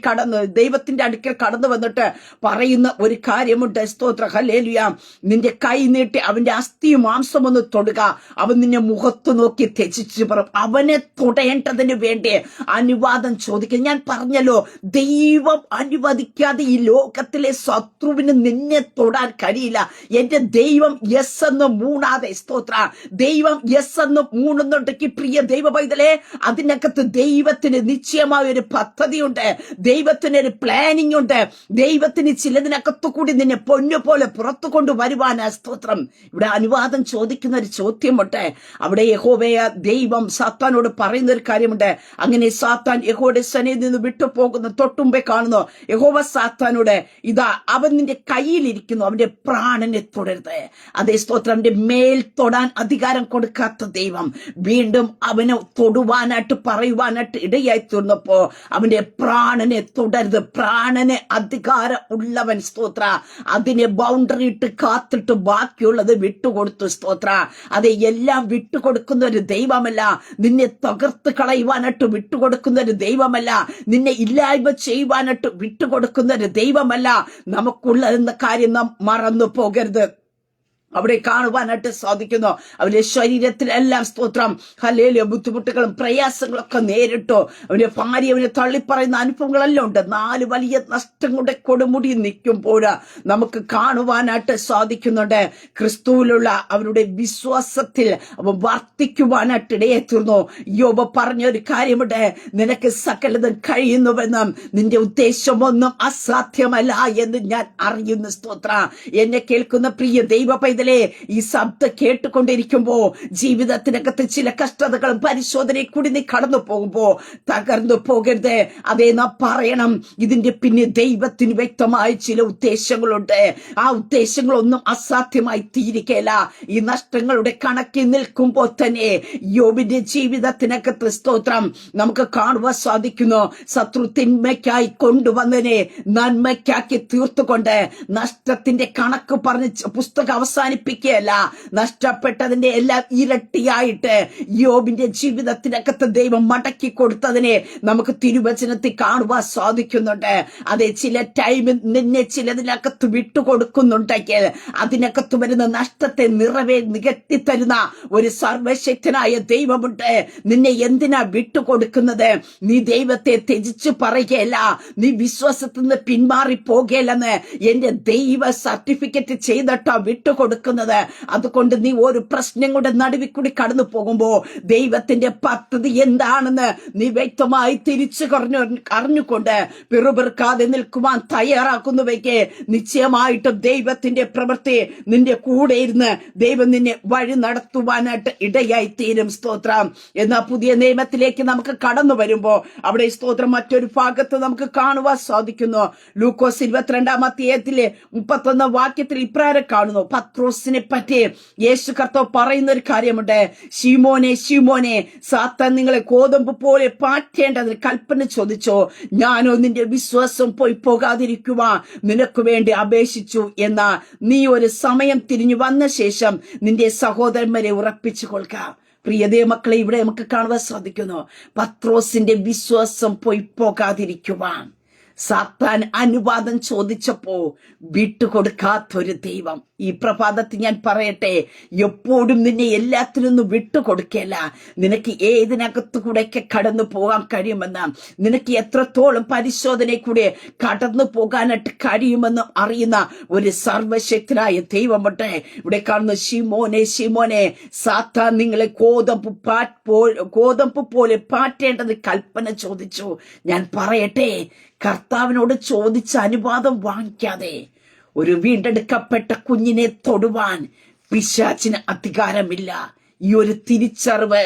ദൈവത്തിന്റെ അടുക്കൽ കടന്നു വന്നിട്ട് പറയുന്ന ഒരു കാര്യമുണ്ട്. സ്തോത്ര. ഹല്ലേലൂയ. നിന്റെ കൈ നീട്ടി അവന്റെ അസ്ഥി മാംസം ഒന്ന് തൊടുക, അവൻ നിന്നെ മുഖത്ത് നോക്കി ത്യജിച്ചു പറയും. അവനെ തൊടേണ്ടതിന് വേണ്ടി അനുവാദം ചോദിക്കുക. ഞാൻ പറഞ്ഞല്ലോ, ദൈവം അനുവദിക്കാതെ ഈ ലോകത്തിലെ ശത്രുവിന് നിന്നെ തൊടാൻ കഴിയില്ല. എന്റെ ദൈവം യെസ് എന്ന് മൂടാതെ, സ്തോത്ര, ദൈവം യെസ് എന്ന് മൂടുന്നുണ്ടെങ്കിൽ പ്രിയ ദൈവ പൈതലേ, അതിനകത്ത് ദൈവത്തിന് നിശ്ചയമായ ഒരു പദ്ധതിയുണ്ട്, ദൈവത്തിന് ഒരു പ്ലാനിങ് ഉണ്ട്. ദൈവത്തിന് ചിലതിനകത്തു കൂടി നിന്നെ പൊന്നുപോലെ പുറത്തു കൊണ്ടുവരുവാനാ. സ്തോത്രം. ഇവിടെ അനുവാദം ചോദിക്കുന്ന ഒരു ചോദ്യമുണ്ട്. അവിടെ യഹോവയെ ദൈവം സാത്താനോട് പറയുന്ന ഒരു കാര്യമുണ്ട്. അങ്ങനെ സാത്താൻ യഹോവയുടെ സന്നിധിയിൽ നിന്ന് വിട്ടുപോകുന്ന തൊട്ടുമ്പേ കാണുന്നു, യഹോവ സാത്താനോട്, ഇതാ അവൻ നിന്റെ കയ്യിലിരിക്കുന്നു, അവന്റെ പ്രാണനെ തൊടരുത്. അതേ സ്തോത്രം. അവന്റെ മേൽ തൊടാൻ അധികാരം കൊടുക്കാത്ത ദൈവം വീണ്ടും അവനെ തൊടുവാനായിട്ട് പറയുവാനായിട്ട് ഇടയായി തീർന്നപ്പോ അവന്റെ പ്രാണനെ തുടരുത്. പ്രാണനെ അധികാരം ഉള്ളവൻ. സ്തോത്ര. അതിനെ ബൗണ്ടറി ഇട്ട് കാത്തിട്ട് ബാക്കിയുള്ളത് വിട്ടുകൊടുത്തു. സ്തോത്ര. അത് എല്ലാം വിട്ടുകൊടുക്കുന്ന ഒരു ദൈവമല്ല, നിന്നെ തകർത്ത് കളയുവാനായിട്ട് വിട്ടുകൊടുക്കുന്ന ഒരു ദൈവമല്ല, നിന്നെ ഇല്ലായ്മ ചെയ്യുവാനായിട്ട് വിട്ടുകൊടുക്കുന്ന ഒരു ദൈവമല്ല നമുക്കുള്ളതെന്ന കാര്യം നാം മറന്നു പോകരുത്. അവിടെ കാണുവാനായിട്ട് സാധിക്കുന്നു. അവന്റെ ശരീരത്തിലെല്ലാം, സ്തോത്രം, ഹല്ലേലൂയ, ബുദ്ധിമുട്ടുകളും പ്രയാസങ്ങളൊക്കെ നേരിട്ടു. അവന്റെ ഭാര്യ അവനെ തള്ളിപ്പറയുന്ന അനുഭവങ്ങളെല്ലാം ഉണ്ട്. 4 വലിയ നഷ്ടങ്ങളുടെ കൊടുമുടി നിൽക്കുമ്പോൾ നമുക്ക് കാണുവാനായിട്ട് സാധിക്കുന്നുണ്ട്, ക്രിസ്തുവിലുള്ള അവരുടെ വിശ്വാസത്തിൽ അവ വർദ്ധിക്കുവാനായിട്ട് ഇടയെത്തുന്നു. യോബ് പറഞ്ഞൊരു കാര്യമുണ്ട്, നിനക്ക് സകലതും കഴിയുന്നുവെന്നും നിന്റെ ഉദ്ദേശമൊന്നും അസാധ്യമല്ല എന്ന് ഞാൻ അറിയുന്നു. സ്തോത്ര. എന്നെ കേൾക്കുന്ന പ്രിയ ദൈവ പൈതലേ, ഈ ശബ്ദം കേട്ടുകൊണ്ടിരിക്കുമ്പോ ജീവിതത്തിനകത്ത് ചില കഷ്ടതകളും പരിശോധനയിൽ കൂടി നീ കടന്നു പോകുമ്പോ തകർന്നു പോകരുത്. അതേ നാം പറയണം, ഇതിന്റെ പിന്നെ ദൈവത്തിന് വ്യക്തമായ ചില ഉദ്ദേശങ്ങളുണ്ട്. ആ ഉദ്ദേശങ്ങളൊന്നും അസാധ്യമായി തീരുകയില്ല. ഈ നഷ്ടങ്ങളുടെ കണക്കിൽ നിൽക്കുമ്പോൾ തന്നെ യോബിന്റെ ജീവിതത്തിനകത്ത്, സ്തോത്രം, നമുക്ക് കാണുവാൻ സാധിക്കുന്നു, ശത്രു തിന്മയ്ക്കായി കൊണ്ടുവന്നതിനെ നന്മയ്ക്കാക്കി തീർത്തുകൊണ്ട് നഷ്ടത്തിന്റെ കണക്ക് പറഞ്ഞ് പുസ്തകം അവസാനിപ്പിക്കുകയല്ല, നഷ്ടപ്പെട്ടതിന്റെ എല്ലാം ഇരട്ടിയായിട്ട് യോബിന്റെ ജീവിതത്തിനകത്ത് ദൈവം മടക്കി കൊടുത്തതിനെ നമുക്ക് തിരുവചനത്തിൽ കാണുവാൻ സാധിക്കുന്നുണ്ട്. അതെ, ചില ടൈമിൽ നിന്നെ ചിലതിനകത്ത് വിട്ടുകൊടുക്കുന്നുണ്ടെങ്കിൽ അതിനകത്ത് വരുന്ന നഷ്ടത്തെ നികത്തിത്തരുന്ന ഒരു സർവശക്തനായ ദൈവമുണ്ട്. നിന്നെ എന്തിനാ വിട്ടുകൊടുക്കുന്നത്? നീ ദൈവത്തെ ത്യജിച്ചു പറയുകയല്ല, നീ വിശ്വാസത്തിൽ നിന്ന് പിന്മാറി പോകുകയല്ലെന്ന് എന്റെ ദൈവ സർട്ടിഫിക്കറ്റ് ചെയ്തിട്ടാ വിട്ടുകൊടുക്കുന്നത്. അതുകൊണ്ട് നീ ഒരു പ്രശ്നങ്ങളുടെ നടുവിൽ കൂടി കടന്നു പോകുമ്പോ ദൈവത്തിന്റെ പദ്ധതി എന്താണെന്ന് നീ വ്യക്തമായി തിരിച്ചു അറിഞ്ഞുകൊണ്ട് പിറുപിറുക്കാതെ നിൽക്കുവാൻ തയ്യാറാക്കുന്നുവെങ്കിൽ നിശ്ചയമായിട്ടും ദൈവത്തിന്റെ പ്രവൃത്തി നിന്റെ കൂടെ ഇരുന്ന് ദൈവം നിന്നെ വഴി നടത്തുവാനായിട്ട് ഇടയായി തീരും. സ്തോത്രം. എന്നാൽ പുതിയ നിയമത്തിലേക്ക് നമുക്ക് കടന്നു വരുമ്പോ അവിടെ, സ്തോത്രം, മറ്റൊരു ഭാഗത്ത് നമുക്ക് കാണുവാൻ സാധിക്കുന്നു. ലൂക്കോസ് 22-ാം അധ്യായത്തിലെ 31 വാക്യത്തിൽ ഇപ്രകാരം കാണുന്നു, പത്രോസിനെ പറ്റി യേശു കർത്താവ് പറയുന്ന ഒരു കാര്യമുണ്ട്. ശിമോനെ, ശിമോനെ, സാത്താൻ നിങ്ങളെ ഗോതമ്പ് പോലെ പാറ്റേണ്ടതിന് കൽപ്പന ചോദിച്ചോ, ഞാനോ നിന്റെ വിശ്വാസം പോകാതിരിക്കുവാൻ നിനക്ക് വേണ്ടി അപേക്ഷിച്ചു. എന്നാ നീ ഒരു സമയം തിരിഞ്ഞു വന്ന ശേഷം നിന്റെ സഹോദരന്മാരെ ഉറപ്പിച്ചു കൊള്ളുക. പ്രിയതേ മക്കളെ, ഇവിടെ നമുക്ക് കാണുവാൻ സാധിക്കുന്നു, പത്രോസിന്റെ വിശ്വാസം പോകാതിരിക്കുവാൻ സാത്താൻ അനുവാദം ചോദിച്ചപ്പോ വിട്ടുകൊടുക്കാത്തൊരു ദൈവം. ഈ പ്രഭാതത്തിൽ ഞാൻ പറയട്ടെ, എപ്പോഴും നിന്നെ എല്ലാത്തിനൊന്നും വിട്ടുകൊടുക്കല്ല. നിനക്ക് ഏതിനകത്തു കൂടെയൊക്കെ കടന്നു പോകാൻ കഴിയുമെന്ന്, നിനക്ക് എത്രത്തോളം പരിശോധനയിൽ കൂടെ കടന്നു പോകാനായിട്ട് കഴിയുമെന്ന് അറിയുന്ന ഒരു സർവശക്തനായ ദൈവമുണ്ട്. ഇവിടെ കാണുന്ന ശിമോനെ, സാത്താൻ നിങ്ങളെ ഗോതമ്പ് പോലെ പാറ്റേണ്ടത് കൽപ്പന ചോദിച്ചു. ഞാൻ പറയട്ടെ, കർത്താവിനോട് ചോദിച്ച അനുവാദം വാങ്ങിക്കാതെ ഒരു വീണ്ടെടുക്കപ്പെട്ട കുഞ്ഞിനെ തൊടുവാൻ പിശാചിന് അധികാരമില്ല. ഈ ഒരു തിരിച്ചറിവ്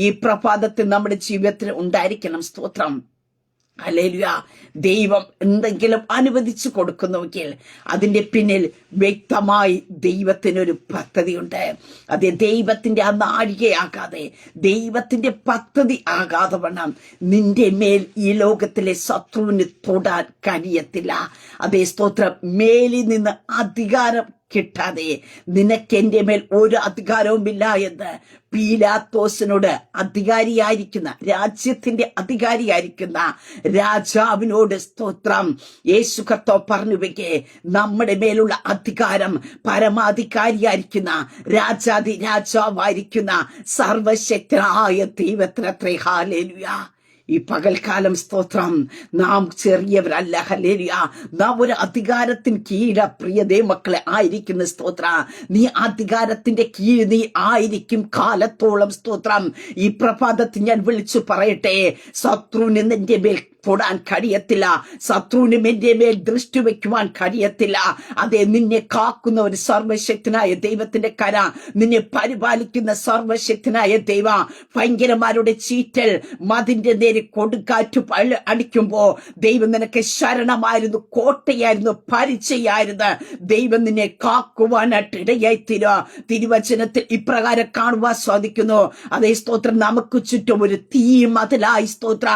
ഈ പ്രഭാതത്തിൽ നമ്മുടെ ജീവിതത്തിൽ ഉണ്ടായിരിക്കണം. സ്തോത്രം, ഹല്ലേലൂയ. ദൈവം എന്തെങ്കിലും അനുവദിച്ചു കൊടുക്കുന്നുവെങ്കിൽ അതിന്റെ പിന്നിൽ വ്യക്തമായി ദൈവത്തിനൊരു പദ്ധതിയുണ്ട്. അത് ദൈവത്തിന്റെ ആ നാഴികയാകാതെ, ദൈവത്തിന്റെ പദ്ധതി ആകാതെ വണ്ണം നിന്റെ മേൽ ഈ ലോകത്തിലെ ശത്രുവിന് തൊടാൻ കഴിയത്തില്ല. അതേ സ്തോത്രം, മേലിൽ നിന്ന് അധികാരം കിട്ടാതെ നിനക്ക് എന്റെ മേൽ ഒരു അധികാരവുമില്ല എന്ന് പീലാത്തോസിനോട് അധികാരിയായിരിക്കുന്ന, രാജ്യത്തിന്റെ അധികാരിയായിരിക്കുന്ന രാജാവിനോട് സ്തോത്രം യേശു കർത്താവ് പറഞ്ഞു വെക്കേ, നമ്മുടെ മേലുള്ള അധികാരം പരമാധികാരിയായിരിക്കുന്ന, രാജാവായിരിക്കുന്ന സർവശക്തനായ ദൈവത്തിനത്രേ. ഹല്ലേലൂയ. ഈ പകൽക്കാലം സ്തോത്രം, നാം ചെറിയവരല്ല. ഹല്ലേലൂയ. നാം ഒരു അധികാരത്തിന് കീഴ പ്രിയ ദൈവമക്കളെ ആയിരിക്കുന്ന സ്തോത്ര. നീ അധികാരത്തിന്റെ കീഴ് നീ ആയിരിക്കും കാലത്തോളം. സ്തോത്രം, ഈ പ്രഭാതത്തിൽ ഞാൻ വിളിച്ചു പറയട്ടെ, ശത്രുവിന് നിന്റെ മേൽ തൊടാൻ കഴിയത്തില്ല, ശത്രുവിനും എന്റെ മേൽ ദൃഷ്ടി വെക്കുവാൻ കഴിയത്തില്ല. അതെ, നിന്നെ കാക്കുന്ന ഒരു സർവശക്തനായ ദൈവത്തിന്റെ കര, നിന്നെ പരിപാലിക്കുന്ന സർവശക്തനായ ദൈവ. ഭയങ്കരന്മാരുടെ ചീറ്റൽ, മതിന്റെ നേരെ കൊടുങ്കാറ്റ് അടിക്കുമ്പോ ദൈവം നിനക്ക് ശരണമായിരുന്നു, കോട്ടയായിരുന്നു, പരിചയായിരുന്നു. ദൈവം നിന്നെ കാക്കുവാനായിട്ട് ഇടയായി തിരുവചനത്തിൽ ഇപ്രകാരം കാണുവാൻ സാധിക്കുന്നു. അതേ സ്തോത്രം, നമുക്ക് ചുറ്റും ഒരു തീ മതിലായി സ്തോത്ര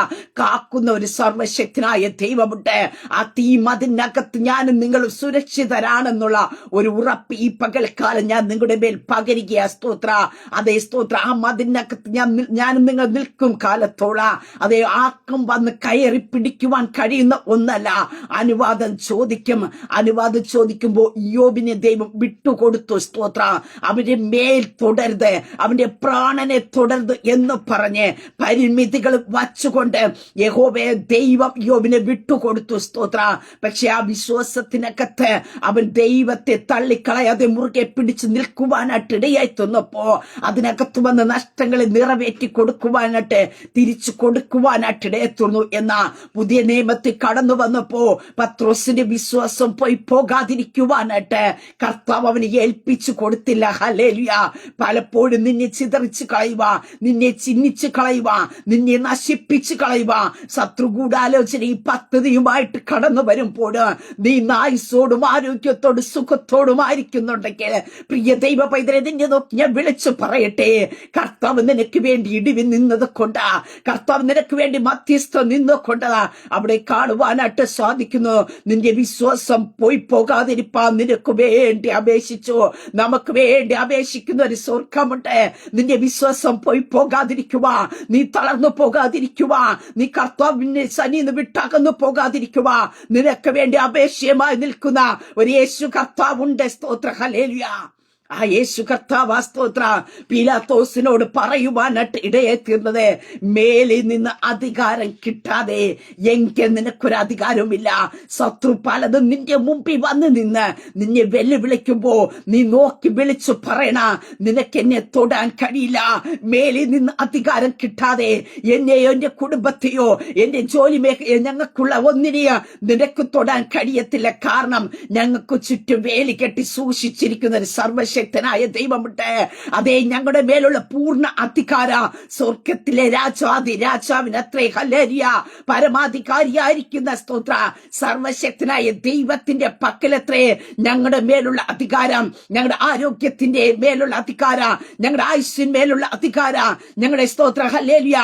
കാക്കുന്ന ഒരു സർവശക്തനായ ദൈവമുണ്ട്. ആ തീ മതിനകത്ത് ഞാനും നിങ്ങളും സുരക്ഷിതരാണെന്നുള്ള ഒരു ഉറപ്പ് ഈ പകൽക്കാലം ഞാൻ നിങ്ങളുടെ മേൽ പകരുകയാ. സ്തോത്ര, അതേ സ്തോത്ര, ആ മതിനകത്ത് ഞാനും നിങ്ങൾ നിൽക്കും കാലത്തോളം. അതേ, ആർക്കും വന്ന് കയറി പിടിക്കുവാൻ കഴിയുന്ന ഒന്നല്ല. അനുവാദം ചോദിക്കുമ്പോ യോബിനെ ദൈവം വിട്ടുകൊടുത്തു. സ്തോത്ര, അവന്റെ മേൽ തുടരുത്, അവന്റെ പ്രാണനെ തുടരുത് എന്ന് പറഞ്ഞ് പരിമിതികൾ വച്ചുകൊണ്ട് യഹോവയെ ദൈവം യോബിനെ വിട്ടുകൊടുത്തു. സ്തോത്ര, പക്ഷെ ആ വിശ്വാസത്തിനകത്ത് അവൻ ദൈവത്തെ തള്ളിക്കളയാതെ മുറുകെ പിടിച്ചു നിൽക്കുവാനായിട്ട് ഇടയായി തന്നപ്പോ അതിനകത്ത് വന്ന നഷ്ടങ്ങളെ നിറവേറ്റി കൊടുക്കുവാനായിട്ട്, തിരിച്ചു കൊടുക്കുവാനായിട്ട് ഇടയെത്തുന്നു. എന്ന പുതിയ നിയമത്തിൽ കടന്നു വന്നപ്പോ പത്രോസിന്റെ വിശ്വാസം പോകാതിരിക്കുവാനായിട്ട് കർത്താവ് അവന് ഏൽപ്പിച്ചു കൊടുത്തില്ല. ഹല്ലേലൂയ. പലപ്പോഴും നിന്നെ ചിതറിച്ച് കളയുക, നിന്നെ ചിഹ്നിച്ച് കളയുക, നിന്നെ നശിപ്പിച്ച് കളയുക ശത്രുഗൂഢാലോചന ഈ പദ്ധതിയുമായിട്ട് കടന്നു വരുമ്പോൾ നീ ആയുസ്സോടും ആരോഗ്യത്തോടും സുഖത്തോടും ആയിരിക്കുന്നുണ്ടെങ്കിൽ പ്രിയ ദൈവ പൈതലെ, നിന്നെ നോക്കി ഞാൻ വിളിച്ചു പറയട്ടെ, കർത്താവ് നിനക്ക് വേണ്ടി ഇടിവിൽ നിന്നത് കൊണ്ടാ, കർത്താവ് നിനക്ക് വേണ്ടി മധ്യസ്ഥം നിന്നുകൊണ്ടാ അവിടെ കാണുവാനായിട്ട് സാധിക്കുന്നു. നിന്റെ വിശ്വാസം പോകാതിരിപ്പാൻ നിനക്ക് വേണ്ടി അപേക്ഷിച്ചു. നമുക്ക് വേണ്ടി അപേക്ഷിക്കുന്ന ഒരു സ്വർഗമുണ്ട്. നിന്റെ വിശ്വാസം പോകാതിരിക്കുക, നീ തളർന്നു പോകാതിരിക്കുക, നീ കർത്താവിന്റെ സന്നിധിയിൽ വിട്ടകന്നു പോകാതിരിക്കുക. നിനക്ക് വേണ്ടി അപേക്ഷയമായി നിൽക്കുന്ന ഒരു യേശു കർത്താവുണ്ട്. സ്തോത്ര, ഹല്ലേലൂയ. ആ യേശു കർത്താവ് സ്തോത്ര പീലാത്തോസിനോട് പറയുവാനായിട്ട് ഇടയെ തീർന്നത്, മേലിൽ നിന്ന് അധികാരം കിട്ടാതെ എങ്കിൽ നിനക്കൊരു അധികാരവുമില്ല. ശത്രു പലതും നിന്റെ മുമ്പിൽ വന്ന് നിന്ന് നിന്നെ വെല്ലുവിളിക്കുമ്പോ നീ നോക്കി വിളിച്ചു പറയണ, നിനക്ക് എന്നെ തൊടാൻ കഴിയില്ല. മേലിൽ നിന്ന് അധികാരം കിട്ടാതെ എന്നെയോ എന്റെ കുടുംബത്തെയോ എന്റെ ജോലി ഞങ്ങൾക്കുള്ള ഒന്നിനെയോ നിനക്ക് തൊടാൻ കഴിയത്തില്ല. കാരണം ഞങ്ങൾക്ക് ചുറ്റും വേലി കെട്ടി സൂക്ഷിച്ചിരിക്കുന്ന ഒരു സർവശക്തനായ ദൈവമുണ്ട്. അതേ, ഞങ്ങളുടെ മേലുള്ള പൂർണ്ണ അധികാര സ്വർഗത്തിലെ രാജാവിനത്രേ. ഹല്ലേലൂയ. പരമാധികാരിയായിരിക്കുന്ന സ്തോത്ര സർവശക്തനായ ദൈവത്തിന്റെ പക്കലത്രേ ഞങ്ങളുടെ മേലുള്ള അധികാരം, ഞങ്ങളുടെ ആരോഗ്യത്തിന്റെ മേലുള്ള അധികാരം, ഞങ്ങളുടെ ആയുസ്സിന്മേലുള്ള അധികാരം, ഞങ്ങളുടെ സ്തോത്ര ഹല്ലേലൂയ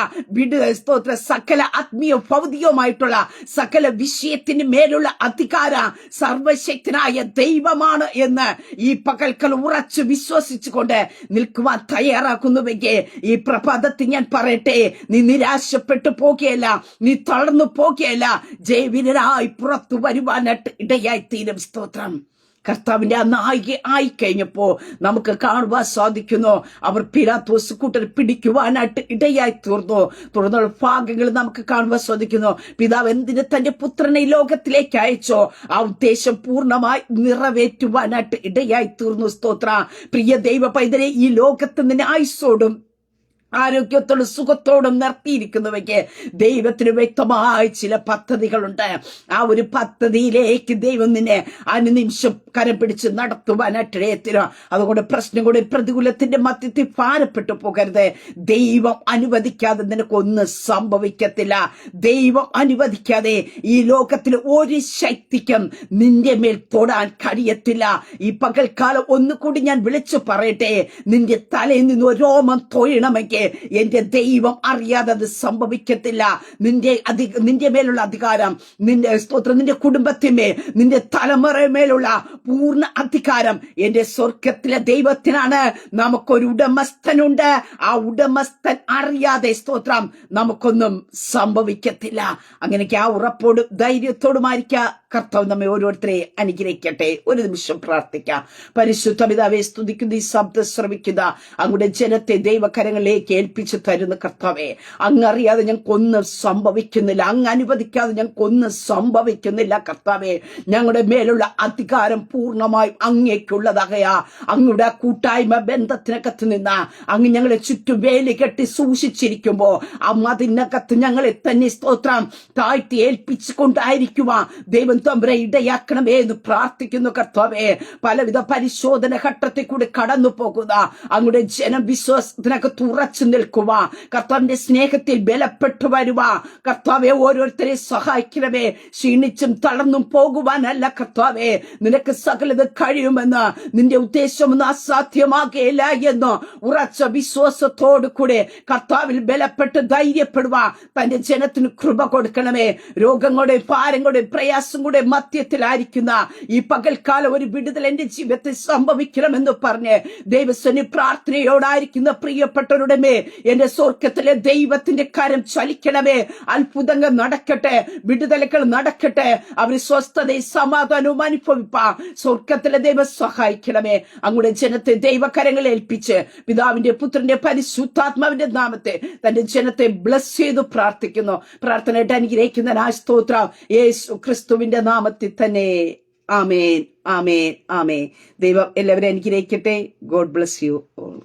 സ്തോത്ര സകല ആത്മീയ ഭൗതികവുമായിട്ടുള്ള സകല വിഷയത്തിന് മേലുള്ള അധികാരം സർവശക്തനായ ദൈവമാണ് എന്ന് ഈ പകൽക്കൽ ഉറച്ചു വിശ്വസിച്ചുകൊണ്ട് നിൽക്കുവാൻ തയ്യാറാക്കുന്നുവെങ്കിൽ ഈ പ്രഭാതത്തിൽ ഞാൻ പറയട്ടെ, നീ നിരാശപ്പെട്ടു പോകുകയല്ല, നീ തളർന്നു പോകുകയല്ല, ജയവീരനായി പുറത്തു വരുവാനായിട്ട് ഇടയായി തീരും. സ്തോത്രം. കർത്താവിന്റെ ആ നായിക ആയിക്കഴിഞ്ഞപ്പോ നമുക്ക് കാണുവാൻ സാധിക്കുന്നു. അവർ പിലാത്തോസ് കൂട്ടർ പിടിക്കുവാനായിട്ട് ഇടയായി തീർന്നു. തുടർന്നുള്ള ഭാഗങ്ങൾ നമുക്ക് കാണുവാൻ സാധിക്കുന്നു. പിതാവ് എന്തിന് തന്റെ പുത്രനെ ഈ ലോകത്തിലേക്ക് അയച്ചോ ആ ഉദ്ദേശം പൂർണ്ണമായി നിറവേറ്റുവാനായിട്ട് ഇടയായി തീർന്നു. സ്തോത്ര. പ്രിയ ദൈവ പൈതലെ, ഈ ലോകത്ത് നിന്ന് ആയുസ്സോടും ആരോഗ്യത്തോടും സുഖത്തോടും നിർത്തിയിരിക്കുന്നവയ്ക്ക് ദൈവത്തിന് വ്യക്തമായ ചില പദ്ധതികളുണ്ട്. ആ ഒരു പദ്ധതിയിലേക്ക് ദൈവം നിന്നെ അനുനിമിഷം കരം പിടിച്ച് നടത്തുവാനായിട്ടിടയത്തിനോ. അതുകൊണ്ട് പ്രശ്നങ്ങളുടെ പ്രതികൂലത്തിന്റെ മധ്യത്തിൽ ഭാരപ്പെട്ടു പോകരുത്. ദൈവം അനുവദിക്കാതെ നിനക്കൊന്നും സംഭവിക്കത്തില്ല. ദൈവം അനുവദിക്കാതെ ഈ ലോകത്തിൽ ഒരു ശക്തിക്കും നിന്റെ മേൽ തൊടാൻ കഴിയത്തില്ല. ഈ പകൽക്കാലം ഒന്നുകൂടി ഞാൻ വിളിച്ചു പറയട്ടെ, നിന്റെ തലയിൽ നിന്ന് ഒരു രോമം തൊഴണമെങ്കിൽ എന്റെ ദൈവം അറിയാതെ അത് സംഭവിക്കത്തില്ല. നിന്റെ മേലുള്ള അധികാരം, നിന്റെ കുടുംബത്തിന്മേൽ, നിന്റെ തലമുറമേലുള്ള പൂർണ്ണ അധികാരം എന്റെ സ്വർഗത്തിലെ ദൈവത്തിനാണ്. നമുക്കൊരു ഉടമസ്ഥനുണ്ട്. ആ ഉടമസ്ഥൻ അറിയാതെ സ്തോത്രം നമുക്കൊന്നും സംഭവിക്കത്തില്ല. അങ്ങനെയൊക്കെ ആ ഉറപ്പോടും ധൈര്യത്തോടുമായിരിക്കാം കർത്താവ് നമ്മെ ഓരോരുത്തരെ അനുഗ്രഹിക്കട്ടെ. ഒരു നിമിഷം പ്രാർത്ഥിക്കാം. പരിശുദ്ധ പിതാവേ, സ്തുതിക്കുന്ന ഈ ശബ്ദം ശ്രവിക്കുന്ന അങ്ങയുടെ ജനത്തെ ദൈവകരങ്ങളിലേക്ക് ഏൽപ്പിച്ചു തരുന്ന കർത്താവേ, അങ്ങറിയാതെ ഞങ്ങൾക്കൊന്നും സംഭവിക്കുന്നില്ല, അങ്ങ് അനുവദിക്കാതെ ഞങ്ങൾക്കൊന്നും സംഭവിക്കുന്നില്ല. കർത്താവേ, ഞങ്ങളുടെ മേലുള്ള അധികാരം പൂർണ്ണമായും അങ്ങേക്കുള്ളതാകയാ. അങ്ങയുടെ കൂട്ടായ്മ ബന്ധത്തിനകത്ത് നിന്ന് അങ്ങ് ഞങ്ങളെ ചുറ്റും വേലി കെട്ടി സൂക്ഷിച്ചിരിക്കുമ്പോ ആ മതിനകത്ത് ഞങ്ങളെ തന്നെ സ്തോത്രം താഴ്ത്തി ഏൽപ്പിച്ചുകൊണ്ടായിരിക്കുവാ ദൈവം തമ്പുരാനെ ഇടയാക്കണമേ എന്ന് പ്രാർത്ഥിക്കുന്നു. കർത്താവേ, പലവിധ പരിശോധന ഘട്ടത്തിൽ കൂടി കടന്നു പോകുന്ന അങ്ങയുടെ ജനം വിശ്വാസത്തിനകത്ത് ഉറച്ചു നിൽക്കുക. കർത്താവിന്റെ സ്നേഹത്തിൽ ബലപ്പെട്ടു വരുക. കർത്താവെ, ഓരോരുത്തരെ സഹായിക്കണമേ. ക്ഷീണിച്ചും തളർന്നും പോകുവാനല്ല കർത്താവേ, നിനക്ക് സകലത് കഴിയുമെന്ന്, നിന്റെ ഉദ്ദേശമൊന്നും അസാധ്യമാകുകയില്ല എന്ന് ഉറച്ച വിശ്വാസത്തോടു കൂടെ കർത്താവിൽ ബലപ്പെട്ട് ധൈര്യപ്പെടുക. തന്റെ ജനത്തിന് കൃപ കൊടുക്കണമേ. രോഗങ്ങളുടെ ഭാരങ്ങളുടെ പ്രയാസം കൂടെ മധ്യത്തിലായിരിക്കുന്ന ഈ പകൽക്കാലം ഒരു വിടുതൽ എന്റെ ജീവിതത്തിൽ സംഭവിക്കണമെന്ന് പറഞ്ഞ് ദൈവസന്നി പ്രാർത്ഥനയോടായിരിക്കുന്ന പ്രിയപ്പെട്ടവരുടെ മേൽ എന്റെ സ്വർഗത്തിലെ ദൈവത്തിന്റെ കരം ചലിക്കണമേ. അത്ഭുതങ്ങൾ നടക്കട്ടെ, വിടുതലുകൾ നടക്കട്ടെ. അവർ സ്വസ്ഥതയും സമാധാനവും അനുഭവിപ്പാൻ സ്വർഗത്തിലെ ദൈവം സഹായിക്കണമേ. അങ്ങയുടെ ജനത്തെ ദൈവകരങ്ങളിൽ ഏൽപ്പിച്ച് പിതാവിന്റെ പുത്രന്റെ പരിശുദ്ധാത്മാവിന്റെ നാമത്തെ തന്റെ ജനത്തെ ബ്ലസ് ചെയ്തു പ്രാർത്ഥിക്കുന്നു. പ്രാർത്ഥനയായിട്ട് അനുഗ്രഹിക്കുന്ന സ്തോത്രം യേശു ക്രിസ്തുവിന്റെ നാമത്തിൽ തന്നെ. ആമേൻ, ആമേൻ, ആമേൻ. ദൈവം എല്ലാവരെയും അനുഗ്രഹിക്കട്ടെ. God bless you all.